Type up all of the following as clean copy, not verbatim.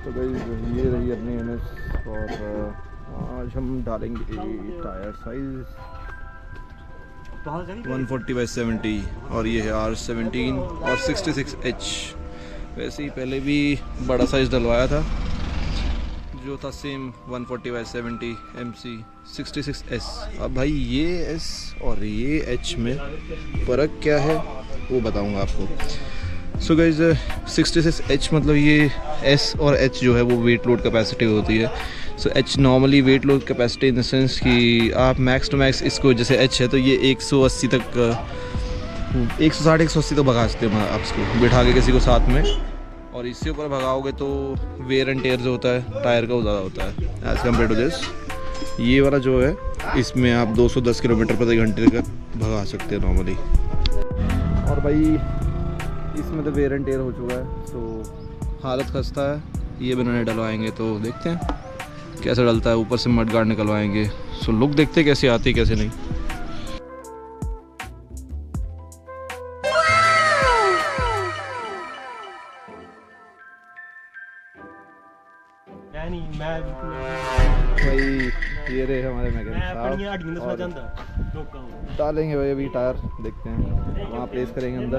तो गाइस ये रही अपनी NS और आज हम डालेंगे टायर साइज 140/70 और ये है R17 और 66H। वैसे ही पहले भी बड़ा साइज़ डलवाया था जो था सेम 140/70 MC 66S। अब भाई ये S और ये H में फ़र्क क्या है वो बताऊंगा आपको। सो गाइस 66H मतलब ये S और H जो है वो वेट लोड कैपेसिटी होती है। So H normally weight load capacity in the sense कि आप मैक्स टू मैक्स इसको, जैसे H है तो ये 180 तक 160-180 तक भगा सकते हैं आप इसको बिठा के किसी को साथ में। और इससे ऊपर भगाओगे तो वेयर एंड टेयर जो होता है टायर का वो ज़्यादा होता है एज़ कम्पेयर टू दिस। ये वाला जो है इसमें आप 210 किलोमीटर प्रति घंटे तक भगा सकते हैं नॉर्मली। और भाई इसमें तो वेयर एंड टेयर हो चुका है, सो हालत खस्ता है। ये भी उन्होंने डलवाएंगे तो देखते हैं कैसा डलता है। ऊपर से मड गार्ड निकलवाएंगे, सो लुक देखते हैं कैसी आती है कैसे नहीं। भाई ये रहे हमारे मैकेनिक साहब, डालेंगे भाई अभी टायर, देखते हैं वहाँ प्लेस करेंगे अंदर।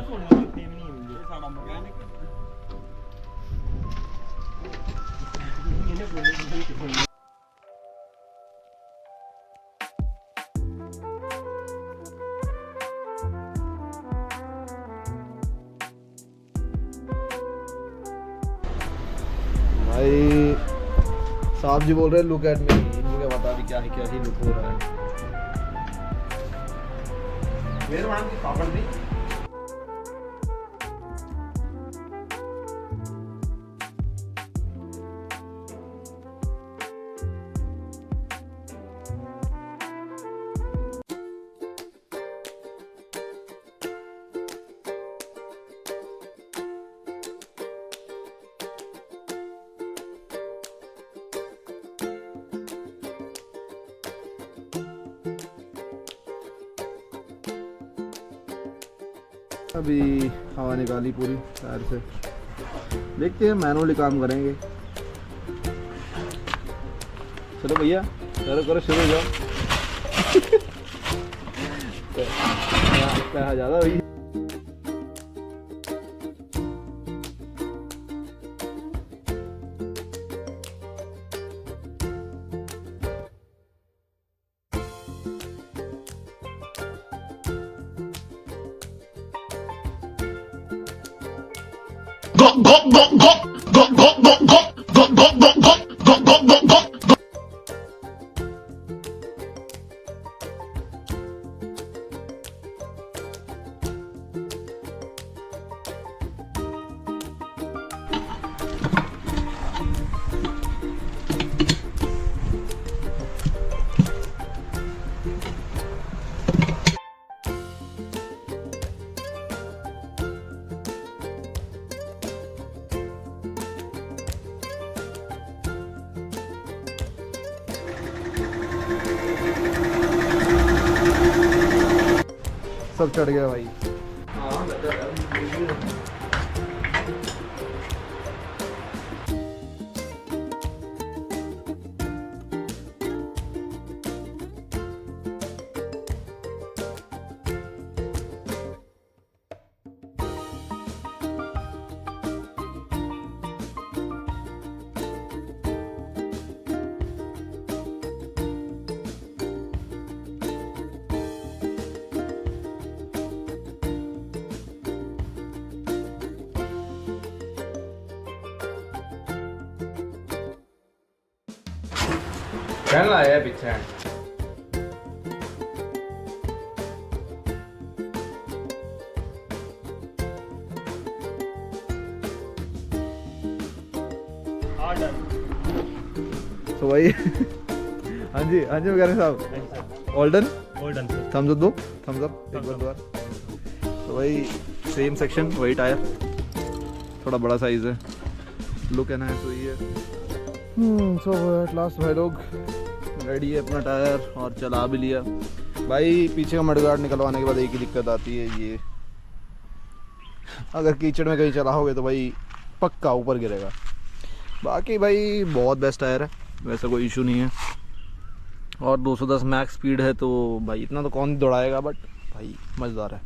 भाई साहब जी बोल रहे हैं लुक एट मी, इनको क्या बता भी क्या है, क्या ही लुक हो रहा है। मेरे नाम की पापड़ नहीं अभी हवा निकाली पूरी टायर से, देखते हैं मैनुअली काम करेंगे। चलो भैया करो करो शुरू हो जाओ। कहा ज़्यादा भैया सब चढ़ गया भाई। कहने लाया पीछे तो भाई हाँ जी मैकेनिक साहब, ऑल डन थम्स अप दो, थम्स अप एक बार। तो भाई सेम सेक्शन वही टायर, थोड़ा बड़ा साइज है, लुक है ना तो ये है। सो एट लास्ट भाई लोग रेडी है अपना टायर और चला भी लिया। भाई पीछे का मडगार्ड निकलवाने के बाद एक ही दिक्कत आती है, ये अगर कीचड़ में कहीं चलाओगे तो भाई पक्का ऊपर गिरेगा। बाकी भाई बहुत बेस्ट टायर है, वैसा कोई इशू नहीं है। और 210 मैक्स स्पीड है तो भाई इतना तो कौन दौड़ाएगा, बट भाई मज़ेदार है।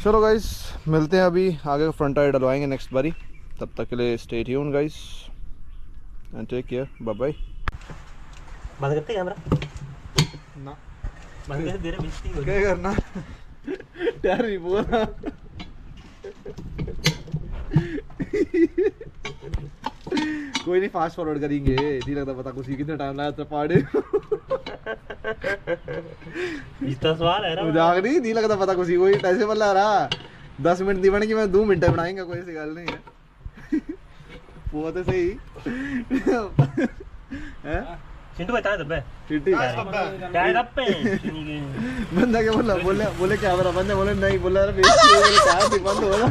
चलो गाइस मिलते हैं अभी, आगे फ्रंट टायर डलवाएंगे नेक्स्ट बारी। तब तक के लिए stay tune guys and take care, bye bye. बंद करते कैमरा ना बंद कर दे रहे बेइज्जती हो क्या करना यार, नहीं बोला कोई नहीं, फास्ट फॉरवर्ड करेंगे, नहीं लगता पता कुछ कितना टाइम लगा था पाड़े इसका सवाल है ना मजाक नहीं लगता पता कुछ कोई ऐसे बल्ला रहा 10 मिनट दी बने कि मैं 2 मिनट बनाएंगे, कोई ऐसी गल नहीं है वो तो सही है। चिंटू बता दबे चिट्टी क्या दबे बंदा क्या बोला, बोले कैमरा बंद है, बोले नहीं, बोला अरे बेइज्जती हो गई, क्या बंद हो रहा